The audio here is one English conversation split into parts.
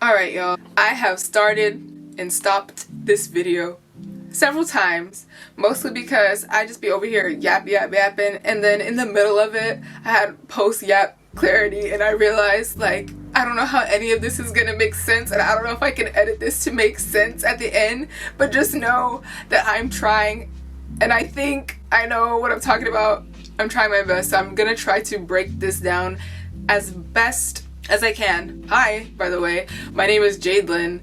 Alright y'all, I have started and stopped this video several times, mostly because I just be over here yapping, and then in the middle of it I had post-yap clarity and I realized like I don't know how any of this is gonna make sense, and I don't know if I can edit this to make sense at the end, but just know that I'm trying and I think I know what I'm talking about. I'm trying my best, so I'm gonna try to break this down as best as I can. Hi, by the way, my name is Jadelynn.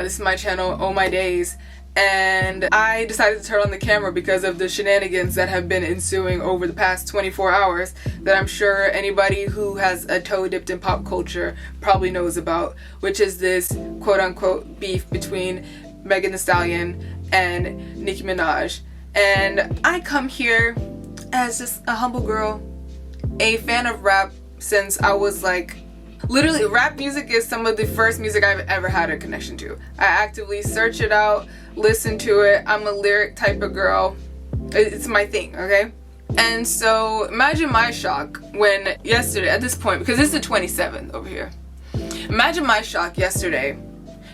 This is my channel, Oh My Days, and I decided to turn on the camera because of the shenanigans that have been ensuing over the past 24 hours that I'm sure anybody who has a toe dipped in pop culture probably knows about, which is this quote-unquote beef between Megan Thee Stallion and Nicki Minaj. And I come here as just a humble girl, a fan of rap since I was like, literally rap music is some of the first music I've ever had a connection to. I actively search it out, listen to it. I'm a lyric type of girl. It's my thing, okay? And so imagine my shock when yesterday, at this point, because this is the 27th over here. Imagine my shock yesterday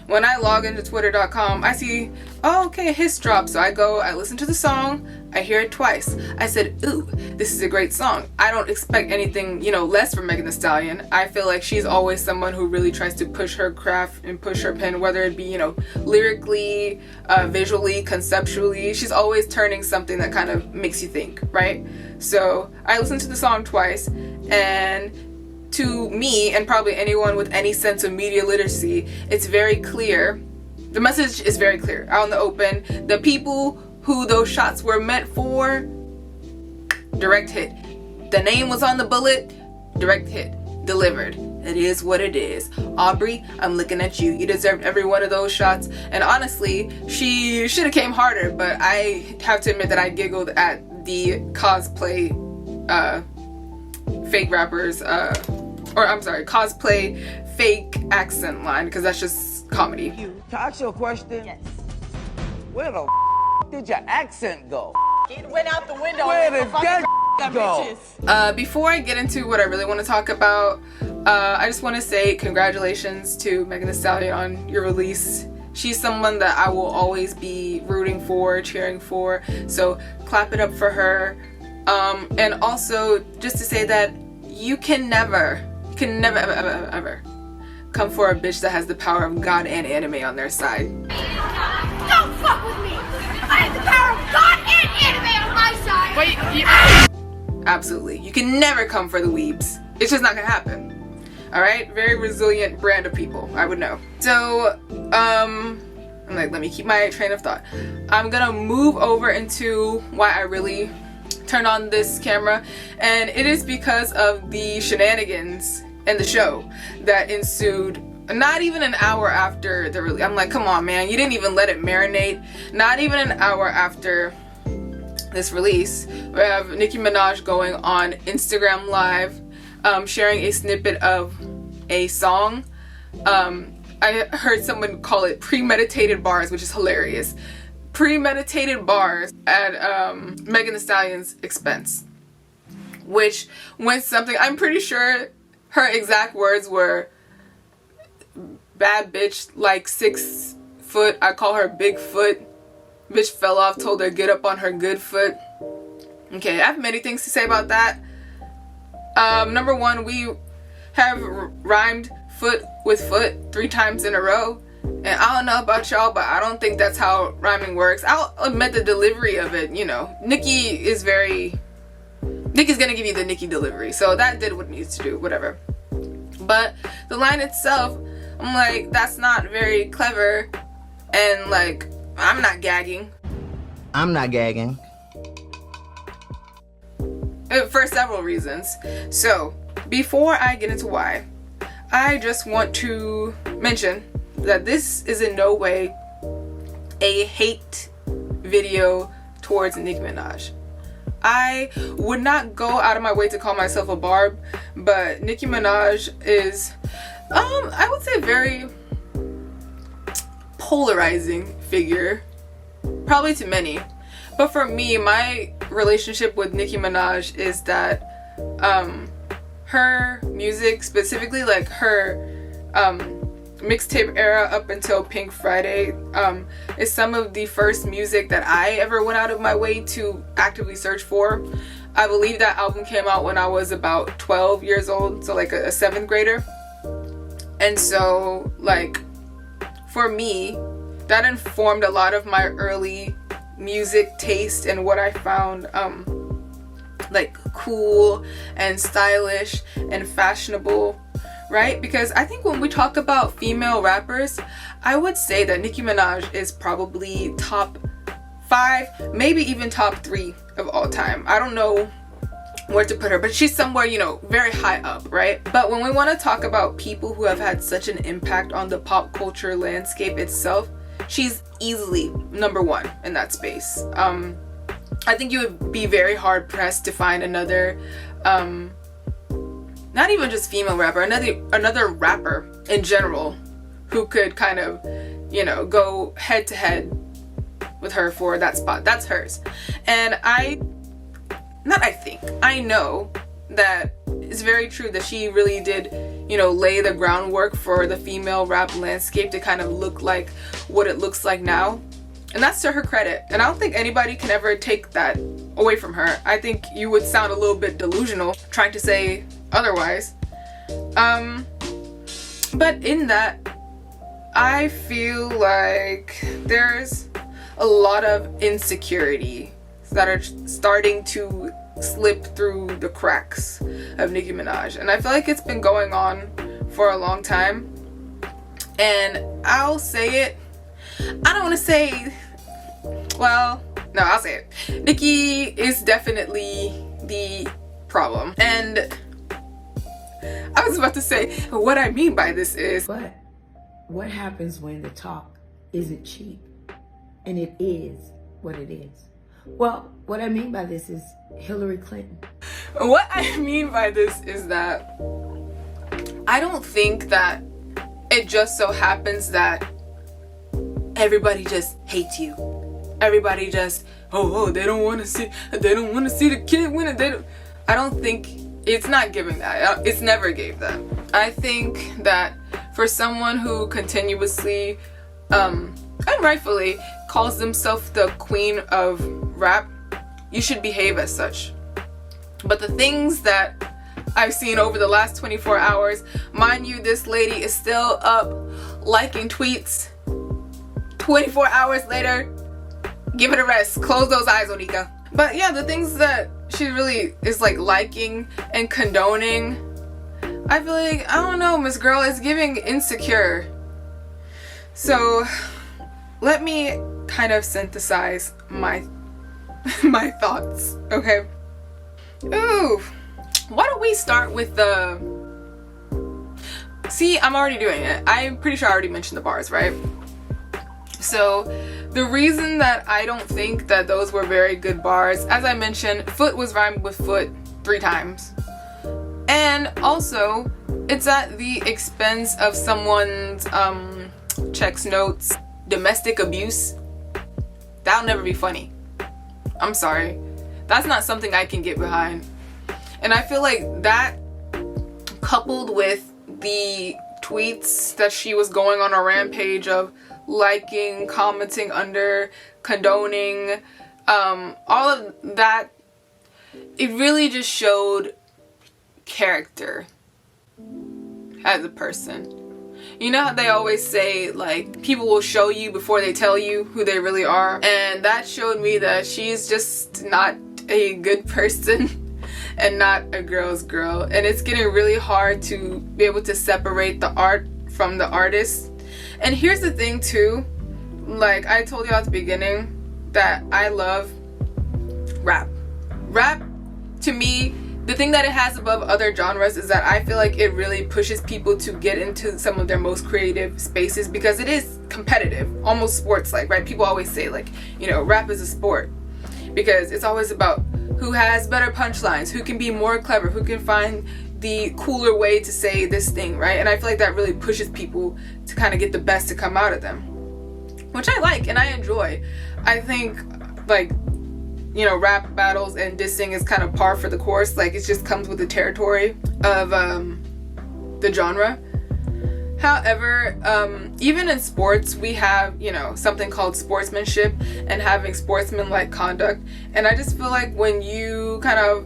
when I log into twitter.com, I see, oh, okay, a hiss drop. So I go, I listen to the song, I hear it twice. I said, ooh, this is a great song. I don't expect anything, you know, less from Megan Thee Stallion. I feel like she's always someone who really tries to push her craft and push her pen, whether it be, you know, lyrically, visually, conceptually. She's always turning something that kind of makes you think, right? So I listened to the song twice, and to me, and probably anyone with any sense of media literacy, it's very clear. The message is very clear, out in the open. The people who those shots were meant for, direct hit. The name was on the bullet, direct hit, delivered. It is what it is. Aubrey, I'm looking at you. You deserved every one of those shots. And honestly, she should have came harder, but I have to admit that I giggled at the cosplay fake rappers, or I'm sorry, cosplay fake accent line, because that's just comedy. To ask you a question, yes. Where the did your accent go? It went out the window. Where did that go? Before I get into what I really want to talk about, I just want to say congratulations to Megan Thee Stallion on your release. She's someone that I will always be rooting for, cheering for, so clap it up for her. And also, just to say that you can never ever come for a bitch that has the power of God and anime on their side. Don't fuck with me! I have the power of God and anime on my side! Absolutely. You can never come for the weebs. It's just not gonna happen. Alright? Very resilient brand of people, I would know. So, I'm like, let me keep my train of thought. I'm gonna move over into why I really turned on this camera, and it is because of the shenanigans in the show that ensued not even an hour after the release. I'm like, come on man, you didn't even let it marinate. Not even an hour after this release, we have Nicki Minaj going on Instagram Live, sharing a snippet of a song. I heard someone call it premeditated bars, which is hilarious. Premeditated bars at Megan Thee Stallion's expense, which went something, I'm pretty sure her exact words were, bad bitch like 6 foot, I call her Bigfoot, bitch fell off, told her get up on her good foot. Okay, I have many things to say about that. Number one, we have rhymed foot with foot 3 times in a row. And I don't know about y'all, but I don't think that's how rhyming works. I'll admit the delivery of it, you know. Nicki's gonna give you the Nicki delivery, so that did what it needs to do, whatever. But the line itself, I'm like, that's not very clever, and like, I'm not gagging. I'm not gagging. For several reasons. So, before I get into why, I just want to mention that this is in no way a hate video towards Nicki Minaj. I would not go out of my way to call myself a barb, but Nicki Minaj is, I would say, a very polarizing figure, probably to many. But for me, my relationship with Nicki Minaj is that her music, specifically like her mixtape era up until Pink Friday is some of the first music that I ever went out of my way to actively search for. I believe that album came out when I was about 12 years old, so like a 7th grader. And so like for me, that informed a lot of my early music taste and what I found like cool and stylish and fashionable, right? Because I think when we talk about female rappers, I would say that Nicki Minaj is probably top 5, maybe even top 3 of all time. I don't know where to put her, but she's somewhere, you know, very high up, right? But when we want to talk about people who have had such an impact on the pop culture landscape itself, she's easily number 1 in that space. I think you would be very hard pressed to find another not even just female rapper, another rapper in general who could kind of, you know, go head to head with her for that spot. That's hers. And I know that it's very true that she really did, you know, lay the groundwork for the female rap landscape to kind of look like what it looks like now. And that's to her credit. And I don't think anybody can ever take that away from her. I think you would sound a little bit delusional trying to say otherwise. But in that, I feel like there's a lot of insecurity that are starting to slip through the cracks of Nicki Minaj. And I feel like it's been going on for a long time. And I'll say it. I don't want to say, well, no, I'll say it. Nicki is definitely the problem. And I was about to say, what I mean by this is... But what happens when the talk isn't cheap? And it is what it is. Well, what I mean by this is Hillary Clinton. What I mean by this is that I don't think that it just so happens that everybody just hates you. Everybody just, they don't want to see the kid win it. I don't think, it's not giving that. It's never gave that. I think that for someone who continuously, and rightfully, calls themselves the queen of rap, you should behave as such. But the things that I've seen over the last 24 hours, mind you, this lady is still up liking tweets 24 hours later. Give it a rest. Close those eyes, Onika. But yeah, the things that she really is like liking and condoning, I feel like, I don't know, Miss Girl is giving insecure. So let me kind of synthesize my thoughts, okay? Ooh, why don't we start with the... See, I'm already doing it. I'm pretty sure I already mentioned the bars, right? So the reason that I don't think that those were very good bars, as I mentioned, foot was rhymed with foot 3 times. And also, it's at the expense of someone's checks notes, domestic abuse. That'll never be funny. I'm sorry. That's not something I can get behind. And I feel like that, coupled with the tweets that she was going on a rampage of liking, commenting under, condoning, all of that, it really just showed character as a person. You know how they always say, like, people will show you before they tell you who they really are? And that showed me that she's just not a good person and not a girl's girl. And it's getting really hard to be able to separate the art from the artist. And here's the thing too, like I told you at the beginning, that I love rap. Rap, to me, the thing that it has above other genres is that I feel like it really pushes people to get into some of their most creative spaces, because it is competitive, almost sports-like, right? People always say, like, you know, rap is a sport, because it's always about who has better punchlines, who can be more clever, who can find the cooler way to say this thing, right? And I feel like that really pushes people to kind of get the best to come out of them, which I like and I enjoy. I think, like, you know, rap battles and dissing is kind of par for the course. Like, it just comes with the territory of the genre. However, even in sports, we have, you know, something called sportsmanship and having sportsmanlike conduct. And I just feel like when you kind of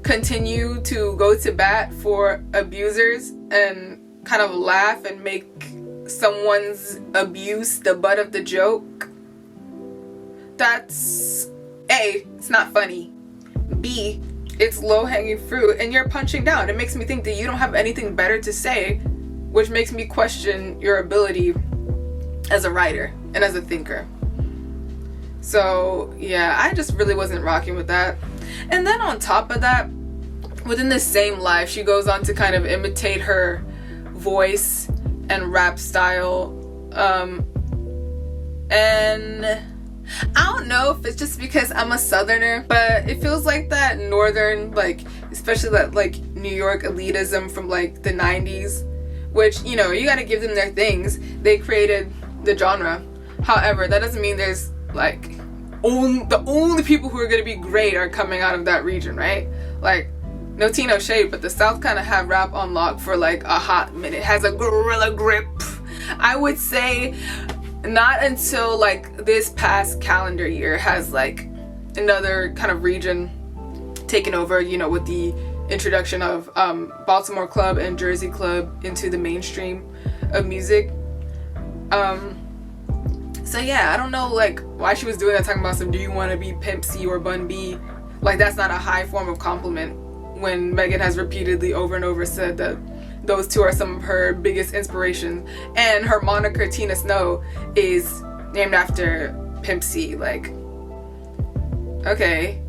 continue to go to bat for abusers and kind of laugh and make someone's abuse the butt of the joke, that's A, it's not funny. B, it's low-hanging fruit and you're punching down. It makes me think that you don't have anything better to say, which makes me question your ability as a writer and as a thinker. So yeah, I just really wasn't rocking with that. And then on top of that, within the same live, she goes on to kind of imitate her voice and rap style. And I don't know if it's just because I'm a southerner, but it feels like that northern, like, especially that like New York elitism from like the 90s, which, you know, you gotta give them their things. They created the genre. However, that doesn't mean there's like the only people who are gonna be great are coming out of that region, right? Like, no tea, no shade, but the South kind of have rap on lock for like a hot minute. It has a gorilla grip. I would say not until like this past calendar year has like another kind of region taken over, you know, with the introduction of Baltimore club and Jersey club into the mainstream of music. So yeah, I don't know like why she was doing that, talking about some do you want to be Pimp C or Bun B. Like, that's not a high form of compliment when Megan has repeatedly over and over said that those two are some of her biggest inspirations, and her moniker Tina Snow is named after Pimp C. Like, okay,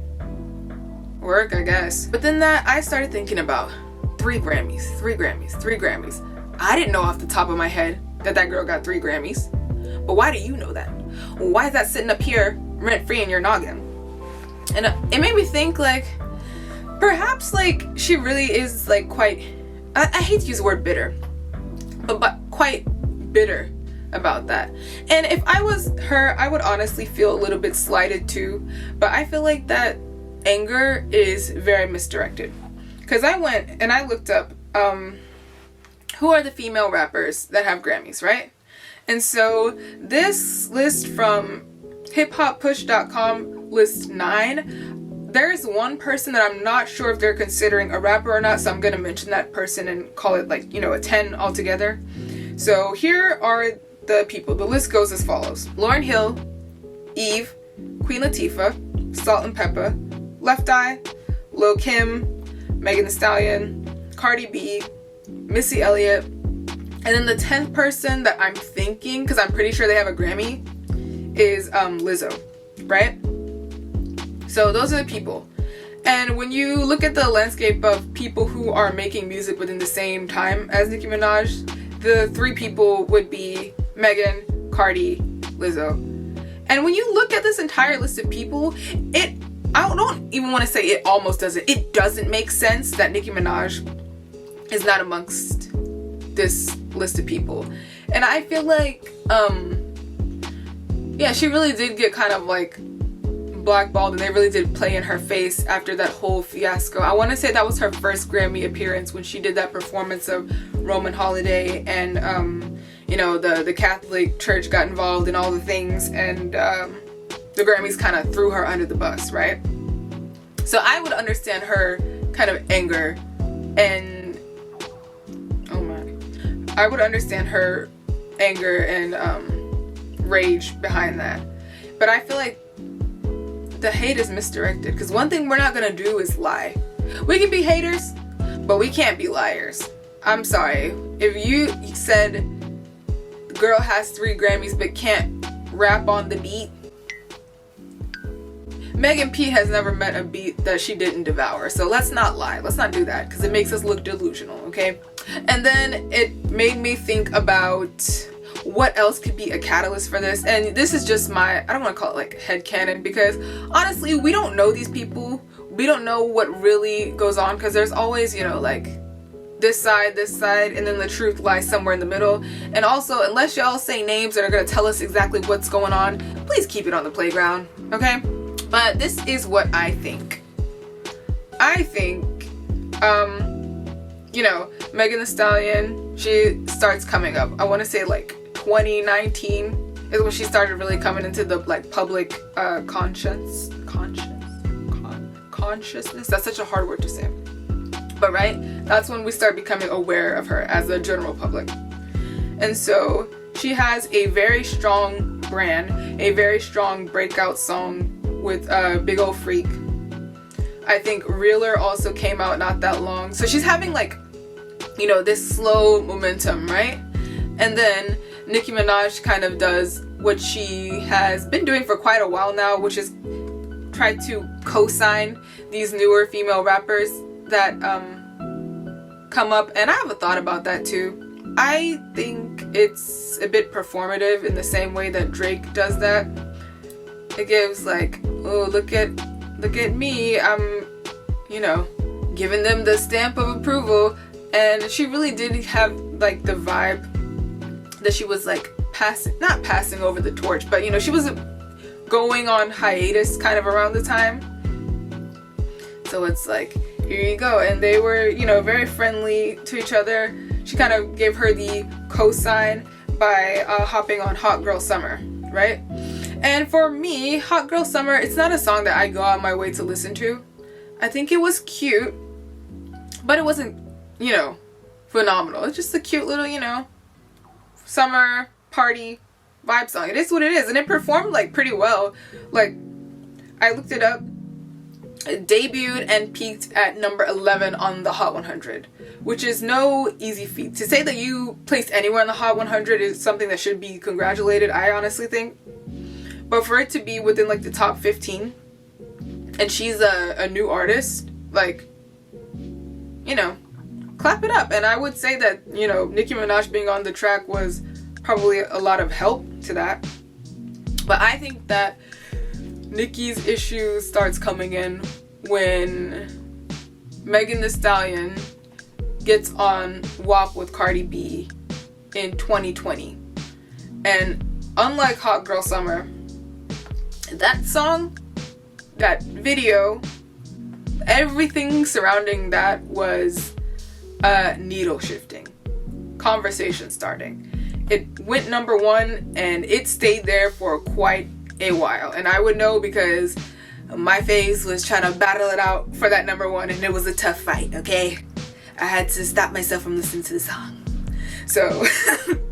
work, I guess. But then that I started thinking about 3 Grammys. I didn't know off the top of my head that that girl got 3 Grammys. But why do you know that? Why is that sitting up here rent free in your noggin? And it made me think like perhaps like she really is like quite, I hate to use the word bitter, but quite bitter about that. And if I was her, I would honestly feel a little bit slighted too, but I feel like that anger is very misdirected. Because I went and I looked up who are the female rappers that have Grammys, right? And so this list from hiphoppush.com lists 9. There's one person that I'm not sure if they're considering a rapper or not, so I'm gonna mention that person and call it like, you know, a 10 altogether. So here are the people. The list goes as follows: Lauryn Hill, Eve, Queen Latifah, Salt and Pepper, Left Eye, Lil Kim, Megan Thee Stallion, Cardi B, Missy Elliott, and then the 10th person that I'm thinking, because I'm pretty sure they have a Grammy, is Lizzo, right? So those are the people. And when you look at the landscape of people who are making music within the same time as Nicki Minaj, the 3 people would be Megan, Cardi, Lizzo. And when you look at this entire list of people, I don't even want to say it almost doesn't. It doesn't make sense that Nicki Minaj is not amongst this list of people. And I feel like, yeah, she really did get kind of like blackballed, and they really did play in her face after that whole fiasco. I want to say that was her first Grammy appearance when she did that performance of Roman Holiday, and you know, the Catholic Church got involved in all the things, and the Grammys kind of threw her under the bus, right? So I would understand her kind of anger and I would understand her anger and rage behind that. But I feel like the hate is misdirected, because one thing we're not gonna do is lie. We can be haters, but we can't be liars. I'm sorry. If you said the girl has 3 Grammys but can't rap on the beat, Megan P has never met a beat that she didn't devour. So let's not lie. Let's not do that, because it makes us look delusional, okay? And then it made me think about what else could be a catalyst for this. And this is just my, I don't want to call it like headcanon, because honestly, we don't know these people. We don't know what really goes on, because there's always, you know, like this side, and then the truth lies somewhere in the middle. And also, unless y'all say names that are going to tell us exactly what's going on, please keep it on the playground, okay? But this is what I think. I think, you you know, Megan Thee Stallion, she starts coming up. I want to say like 2019 is when she started really coming into the like public consciousness. That's such a hard word to say. But right, that's when we start becoming aware of her as a general public. And so she has a very strong brand, a very strong breakout song with Big Ol' Freak. I think Realer also came out not that long. So she's having like, you know, this slow momentum, right? And then Nicki Minaj kind of does what she has been doing for quite a while now, which is try to co-sign these newer female rappers that come up. And I have a thought about that too. I think it's a bit performative in the same way that Drake does that. It gives like, oh, look at me, I'm, you know, giving them the stamp of approval. And she really did have like the vibe that she was like not passing over the torch, but you know, she was going on hiatus kind of around the time. So it's like, here you go. And they were, you know, very friendly to each other. She kind of gave her the cosign by hopping on Hot Girl Summer, right? And for me, Hot Girl Summer, it's not a song that I go out my way to listen to. I think it was cute, but it wasn't, you know, phenomenal. It's just a cute little, you know, summer party vibe song. It is what it is, and it performed like pretty well. Like, I looked it up. It debuted and peaked at number 11 on the Hot 100, which is no easy feat. To say that you placed anywhere on the Hot 100 is something that should be congratulated, I honestly think. But for it to be within like the top 15, and she's a new artist, like, you know, clap it up. And I would say that, you know, Nicki Minaj being on the track was probably a lot of help to that. But I think that Nicki's issue starts coming in when Megan Thee Stallion gets on WAP with Cardi B in 2020. And unlike Hot Girl Summer, that song, that video, everything surrounding that was needle shifting, conversation starting. It went number 1 and it stayed there for quite a while. And I would know because my face was trying to battle it out for that number 1, and it was a tough fight, okay? I had to stop myself from listening to the song. So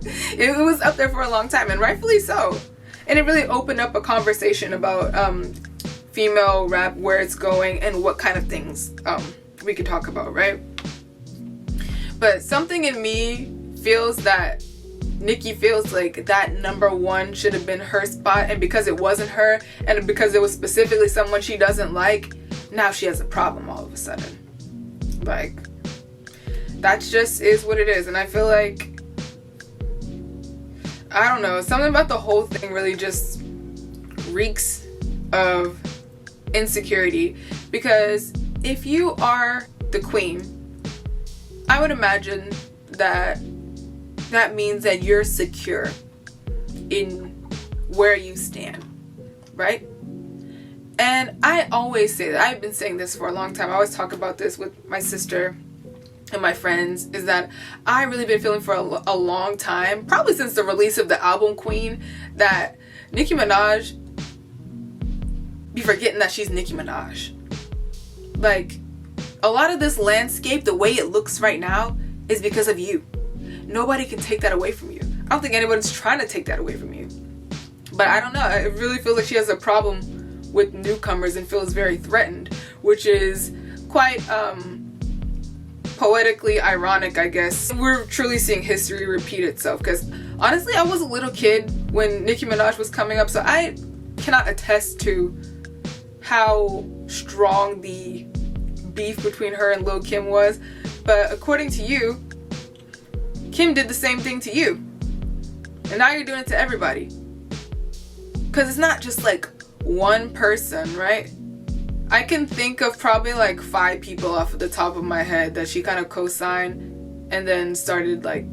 it was up there for a long time, and rightfully so. And it really opened up a conversation about female rap, where it's going, and what kind of things we could talk about, right? But something in me feels that Nicki feels like that number 1 should have been her spot, and because it wasn't her, and because it was specifically someone she doesn't like, now she has a problem all of a sudden. Like, that just is what it is. And I feel like, I don't know, something about the whole thing really just reeks of insecurity. Because if you are the queen, I would imagine that means that you're secure in where you stand, right? And I always say that, I've been saying this for a long time, I always talk about this with my sister and my friends, is that I've really been feeling for a long time, probably since the release of the album Queen, that Nicki Minaj be forgetting that she's Nicki Minaj. Like, a lot of this landscape, the way it looks right now, is because of you. Nobody can take that away from you. I don't think anyone's trying to take that away from you. But I don't know, it really feels like she has a problem with newcomers and feels very threatened, which is quite poetically ironic, I guess. We're truly seeing history repeat itself, because honestly, I was a little kid when Nicki Minaj was coming up, so I cannot attest to how strong the beef between her and Lil' Kim was. But according to you, Kim did the same thing to you, and now you're doing it to everybody. Because it's not just like one person, right? I can think of probably like 5 people off of the top of my head that she kind of co-signed and then started like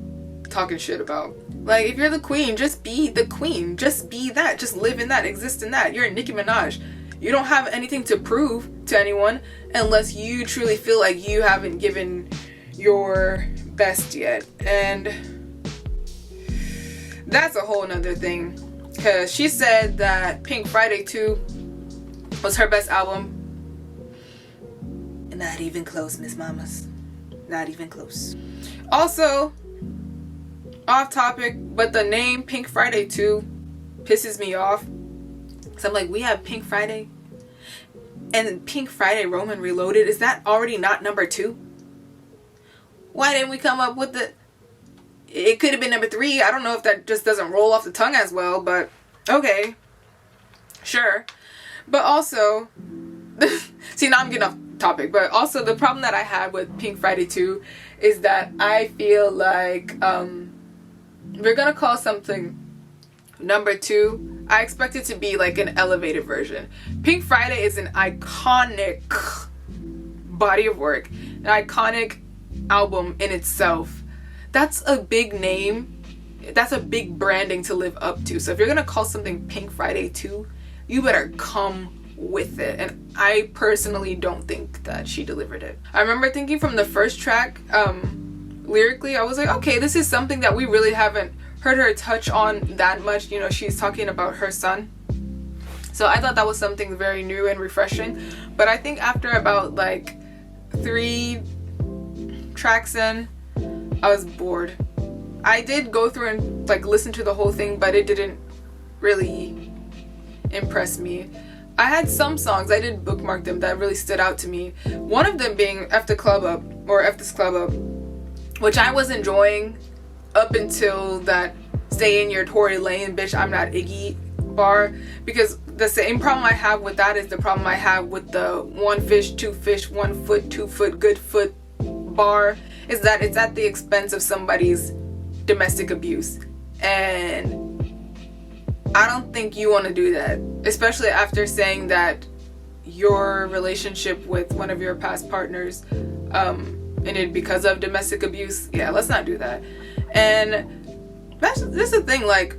talking shit about. Like, if you're the queen, just be the queen. Just be that. Just live in that. Exist in that. You're Nicki Minaj. You don't have anything to prove to anyone unless you truly feel like you haven't given your best yet. And that's a whole nother thing, because she said that Pink Friday 2 was her best album. Not even close, Miss Mamas. Not even close. Also, off topic, but the name Pink Friday 2 pisses me off. So I'm like, we have Pink Friday and Pink Friday Roman Reloaded. Is that already not number 2? Why didn't we come up with the... It could have been number 3. I don't know if that just doesn't roll off the tongue as well, but okay. Sure. But also... See, now I'm getting off topic. But also, the problem that I had with Pink Friday 2 is that I feel like we're gonna call something number 2. I expect it to be like an elevated version. Pink Friday is an iconic body of work, an iconic album in itself. That's a big name. That's a big branding to live up to. So if you're gonna call something Pink Friday 2, you better come with it. And I personally don't think that she delivered it. I remember thinking from the first track, lyrically, I was like, okay, this is something that we really haven't heard her touch on that much. You know, she's talking about her son. So I thought that was something very new and refreshing. But I think after about like 3 tracks in, I was bored. I did go through and like listen to the whole thing, but it didn't really impress me. I had some songs, I did bookmark them, that really stood out to me. One of them being F the Club Up, or F This Club Up, which I was enjoying up until that Stay in Your Tory Lane, Bitch, I'm Not Iggy bar. Because the same problem I have with that is the problem I have with the 1 fish, 2 fish, 1 foot, 2 foot, good foot bar, is that it's at the expense of somebody's domestic abuse. And I don't think you want to do that, especially after saying that your relationship with one of your past partners ended because of domestic abuse. Yeah, let's not do that. And that's the thing, like,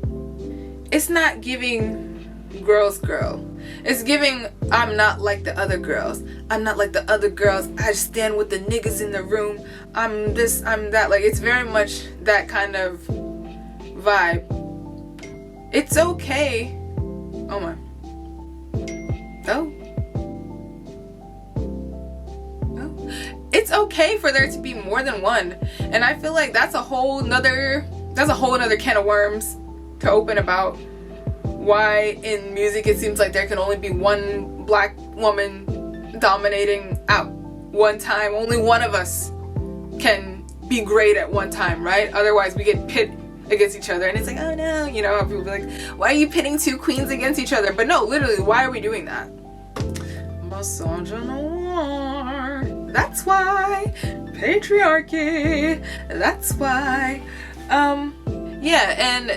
it's not giving girls girl. It's giving I'm not like the other girls. I'm not like the other girls. I just stand with the niggas in the room. I'm this, I'm that. Like, it's very much that kind of vibe. It's okay. Oh my. Oh. Oh. It's okay for there to be more than one. And I feel like that's a whole nother can of worms to open about why in music it seems like there can only be one black woman dominating at one time. Only one of us can be great at one time, right? Otherwise we get pit against each other, and it's like, oh no, you know, people be like, why are you pitting 2 queens against each other? But no, literally, why are we doing that? Misogynoir. That's why. Patriarchy. That's why. Yeah, and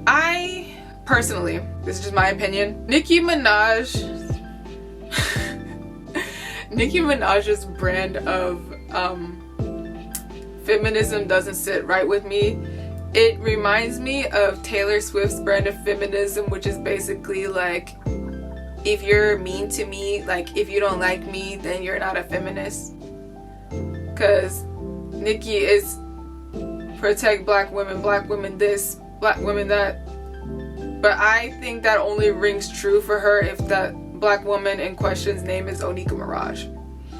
I personally, this is just my opinion, Nicki Minaj's brand of feminism doesn't sit right with me. It reminds me of Taylor Swift's brand of feminism, which is basically like, if you're mean to me, like if you don't like me, then you're not a feminist. Because Nicki is protect black women this, black women that. But I think that only rings true for her if that black woman in question's name is Nicki Minaj.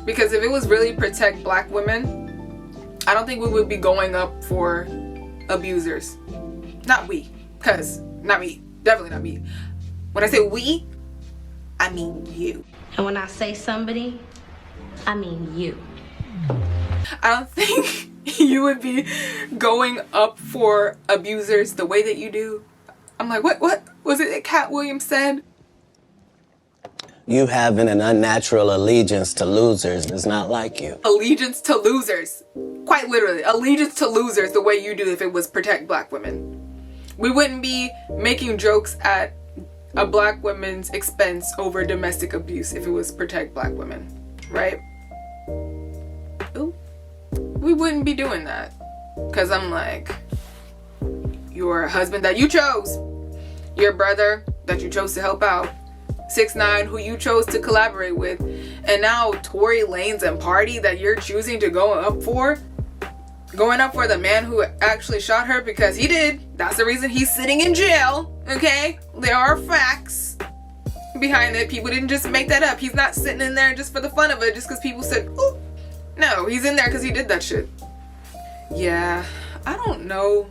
Because if it was really protect black women, I don't think we would be going up for abusers. Not we, cause not me, definitely not me. When I say we, I mean you. And when I say somebody, I mean you. I don't think you would be going up for abusers the way that you do. I'm like, what was it that Cat Williams said? You having an unnatural allegiance to losers is not like you. Allegiance to losers. Quite literally, allegiance to losers the way you do if it was protect black women. We wouldn't be making jokes at a black woman's expense over domestic abuse if it was protect black women, right? Ooh. We wouldn't be doing that. Because I'm like, your husband that you chose, your brother that you chose to help out, 6ix9ine who you chose to collaborate with, and now Tory Lanez and Party that you're choosing to go up for. going up for the man who actually shot her, because he did. That's the reason he's sitting in jail, okay? There are facts behind it. People didn't just make that up. He's not sitting in there just for the fun of it, just because people said, ooh. No, he's in there because he did that shit. Yeah, I don't know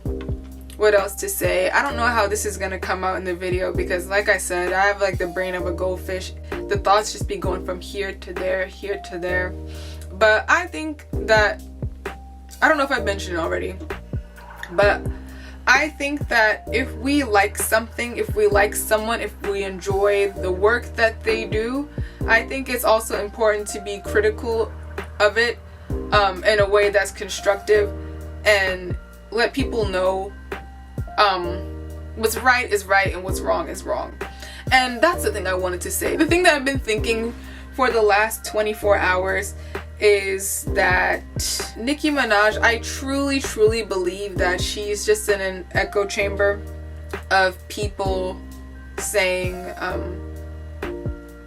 what else to say. I don't know how this is gonna come out in the video, because like I said, I have like the brain of a goldfish. The thoughts just be going from here to there, here to there. But I think that, I don't know if I've mentioned it already, but I think that if we like something, if we like someone, if we enjoy the work that they do, I think it's also important to be critical of it in a way that's constructive, and let people know what's right is right and what's wrong is wrong. And that's the thing I wanted to say. The thing that I've been thinking for the last 24 hours is that Nicki Minaj, I truly believe that she's just in an echo chamber of people saying,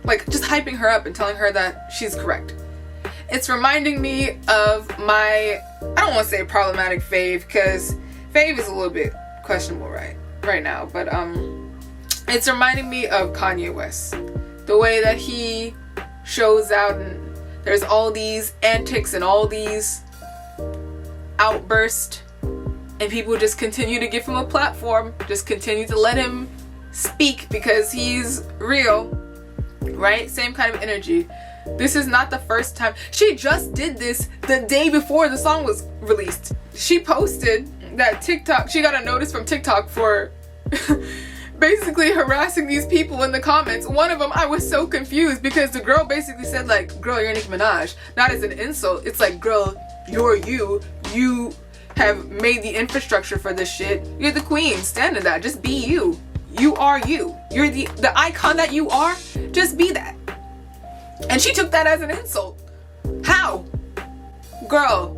like, just hyping her up and telling her that she's correct. It's reminding me of my, I don't want to say problematic fave, because fave is a little bit questionable right now, but it's reminding me of Kanye West. The way that he shows out and there's all these antics and all these outbursts, and people just continue to give him a platform, just continue to let him speak because he's real, right? Same kind of energy. This is not the first time. She just did this the day before the song was released. She posted that TikTok, she got a notice from TikTok for basically harassing these people in the comments. One of them, I was so confused, because the girl basically said, like, girl, you're Nicki Minaj. Not as an insult. It's like, girl, you're you. You have made the infrastructure for this shit. You're the queen. Stand in that. Just be you. You are you. You're the icon that you are. Just be that. And she took that as an insult. How? Girl,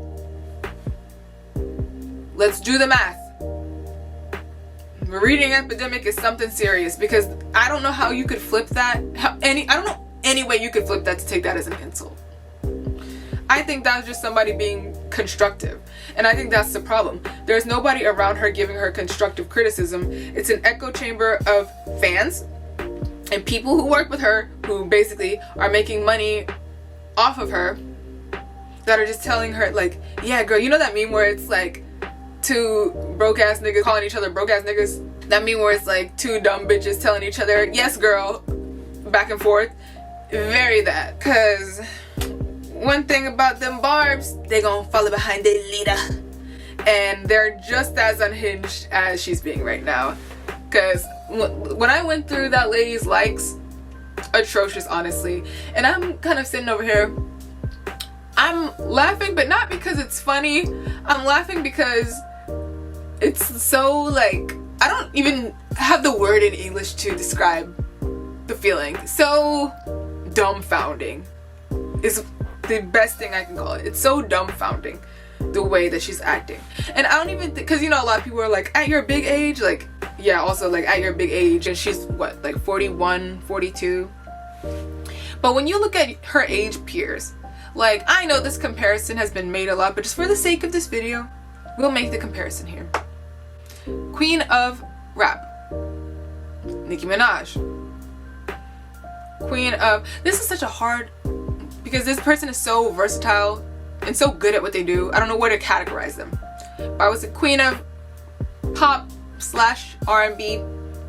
let's do the math. The reading epidemic is something serious, because I don't know how you could flip that. I don't know any way you could flip that to take that as an insult. I think that's just somebody being constructive. And I think that's the problem. There's nobody around her giving her constructive criticism. It's an echo chamber of fans and people who work with her, who basically are making money off of her, that are just telling her, like, yeah, girl, you know that meme where it's like two broke ass niggas calling each other broke ass niggas? That meme where it's like two dumb bitches telling each other, yes, girl, back and forth. Very that. Cause one thing about them barbs, they gonna follow behind their leader. And they're just as unhinged as she's being right now. Cause when I went through that lady's likes, atrocious, honestly. And I'm kind of sitting over here, I'm laughing, but not because it's funny. I'm laughing because it's so, like, I don't even have the word in English to describe the feeling. So dumbfounding is the best thing I can call it. It's so dumbfounding, the way that she's acting. And I don't even think, because, you know, a lot of people are like, at your big age, like, yeah, also like at your big age, and she's what, like 41, 42. But when you look at her age peers, like, I know this comparison has been made a lot, but just for the sake of this video, we'll make the comparison here. Queen of rap, Nicki Minaj. Queen of, this is such a hard, because this person is so versatile and so good at what they do. I don't know where to categorize them. But I was a queen of pop / R&B,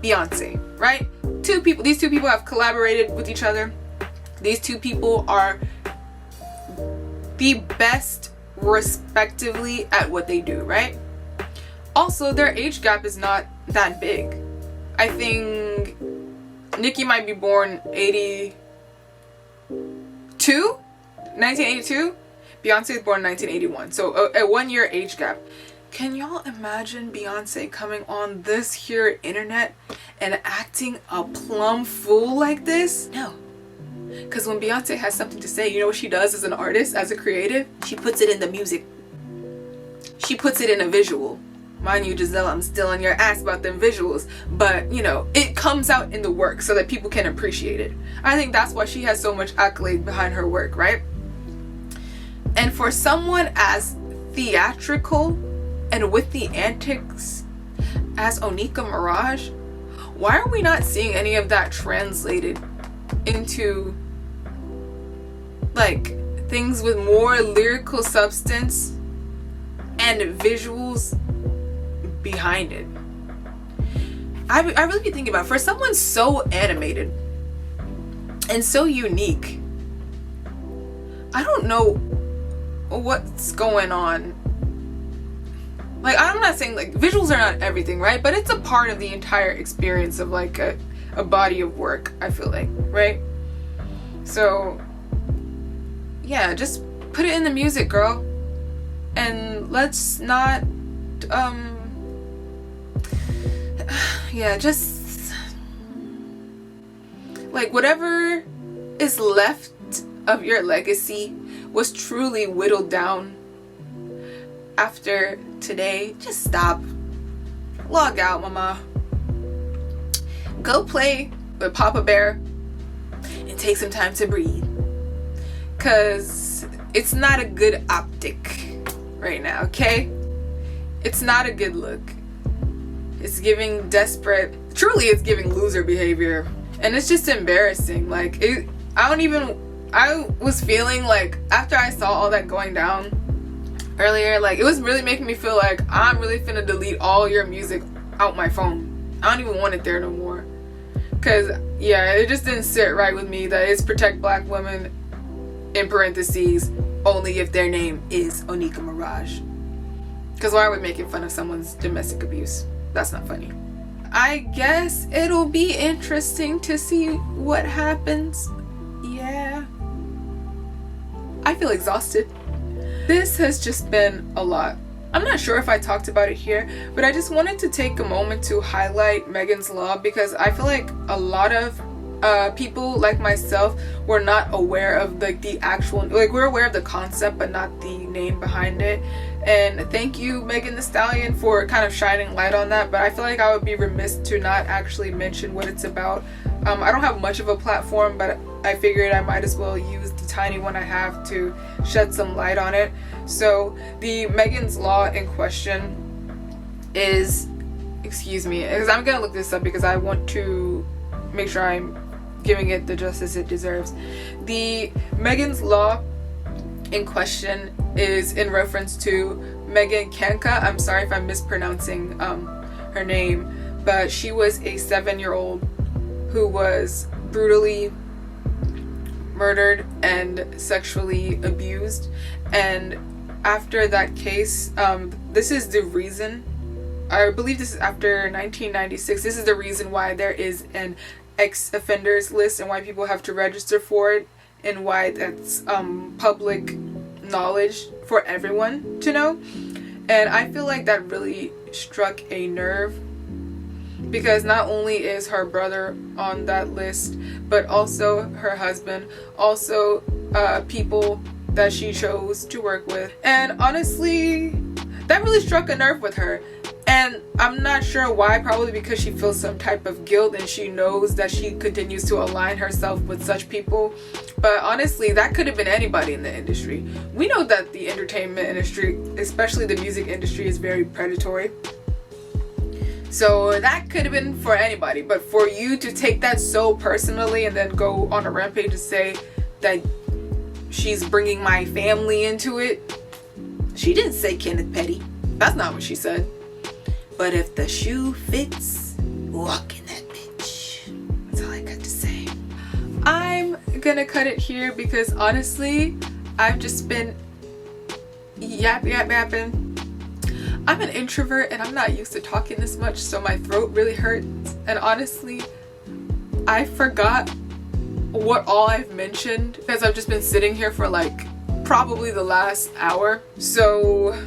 Beyonce, right? These two people have collaborated with each other. These two people are the best respectively at what they do, right? Also, their age gap is not that big. I think Nicki might be born 1982? Beyonce is born 1981. So a 1 year age gap. Can y'all imagine Beyonce coming on this here internet and acting a plumb fool like this? No. Because when Beyonce has something to say, you know what she does as an artist, as a creative? She puts it in the music. She puts it in a visual. Mind you, Giselle, I'm still on your ass about them visuals. But, you know, it comes out in the work so that people can appreciate it. I think that's why she has so much accolade behind her work, right? And for someone as theatrical and with the antics as Nicki Minaj, why are we not seeing any of that translated into like things with more lyrical substance and visuals behind it? I really be thinking about it. For someone so animated and so unique, I don't know what's going on. Like, I'm not saying like visuals are not everything, right? But it's a part of the entire experience of like a body of work, I feel like, right? So yeah, just put it in the music, girl, and let's not yeah, just like whatever is left of your legacy was truly whittled down after today. Just stop, log out, mama, go play with Papa Bear and take some time to breathe, cause it's not a good optic right now, okay? It's not a good look. It's giving desperate, truly it's giving loser behavior, and it's just embarrassing. Like, I was feeling like after I saw all that going down earlier, like it was really making me feel like I'm really finna delete all your music out my phone. I don't even want it there no more, cause yeah, it just didn't sit right with me that it's protect black women in parentheses only if their name is Nicki Minaj. Cause why are we making fun of someone's domestic abuse? That's not funny. I guess it'll be interesting to see what happens. Yeah. I feel exhausted. This has just been a lot. I'm not sure if I talked about it here, but I just wanted to take a moment to highlight Megan's Law, because I feel like a lot of people like myself were not aware of like the actual, like we're aware of the concept but not the name behind it. And thank you, Megan Thee Stallion, for kind of shining light on that. But I feel like I would be remiss to not actually mention what it's about. I don't have much of a platform, but I figured I might as well use the tiny one I have to shed some light on it. So the Megan's Law in question is, excuse me, because I'm gonna look this up because I want to make sure I'm giving it the justice it deserves. The Megan's Law in question is in reference to Megan Kanka. I'm sorry if I'm mispronouncing her name, but she was a 7-year-old who was brutally murdered and sexually abused. And after that case, this is the reason, I believe this is after 1996, this is the reason why there is an ex-offenders list and why people have to register for it, and why that's public knowledge for everyone to know. And I feel like that really struck a nerve, because not only is her brother on that list, but also her husband, also people that she chose to work with. And honestly, that really struck a nerve with her. And I'm not sure why, probably because she feels some type of guilt and she knows that she continues to align herself with such people. But honestly, that could have been anybody in the industry. We know that the entertainment industry, especially the music industry, is very predatory. So that could have been for anybody. But for you to take that so personally and then go on a rampage to say that she's bringing my family into it. She didn't say Kenneth Petty. That's not what she said. But if the shoe fits, walk in that bitch. That's all I got to say. I'm gonna cut it here because honestly, I've just been yapping. I'm an introvert and I'm not used to talking this much, so my throat really hurts. And honestly, I forgot what all I've mentioned because I've just been sitting here for like probably the last hour. So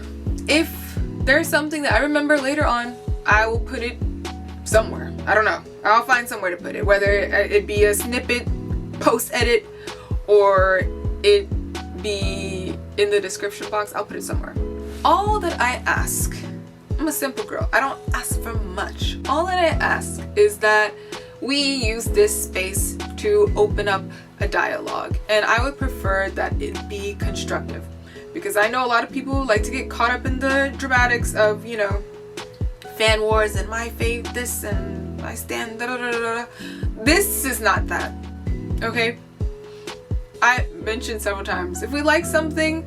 if there's something that I remember later on, I will put it somewhere. I don't know. I'll find somewhere to put it, whether it be a snippet, post edit, or it be in the description box. I'll put it somewhere. All that I ask, I'm a simple girl. I don't ask for much. All that I ask is that we use this space to open up a dialogue, and I would prefer that it be constructive, because I know a lot of people like to get caught up in the dramatics of, you know, fan wars and my fave this and I stand da da da da. This is not that, okay? I mentioned several times, if we like something,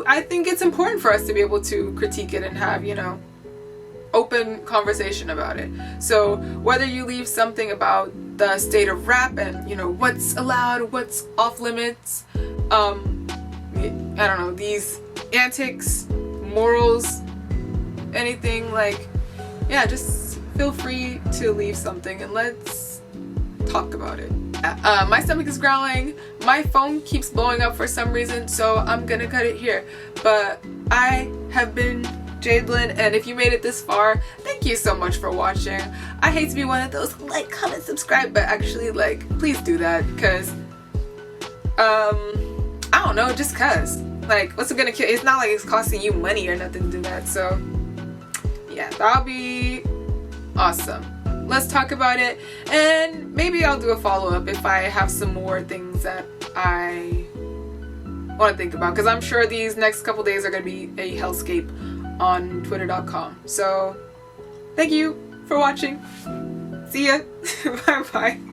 I think it's important for us to be able to critique it and have, you know, open conversation about it. So whether you leave something about the state of rap and, you know, what's allowed, what's off limits, I don't know, these antics, morals, anything, like, yeah, just feel free to leave something and let's talk about it. My stomach is growling, my phone keeps blowing up for some reason, so I'm gonna cut it here. But I have been Jadelynn, and if you made it this far, thank you so much for watching. I hate to be one of those like, comment, subscribe, but actually, like, please do that, because I don't know, just cause, like, what's it gonna kill? It's not like it's costing you money or nothing to do that. So yeah, that'll be awesome. Let's talk about it, and maybe I'll do a follow-up if I have some more things that I want to think about, because I'm sure these next couple days are going to be a hellscape on twitter.com. So thank you for watching. See ya. Bye bye.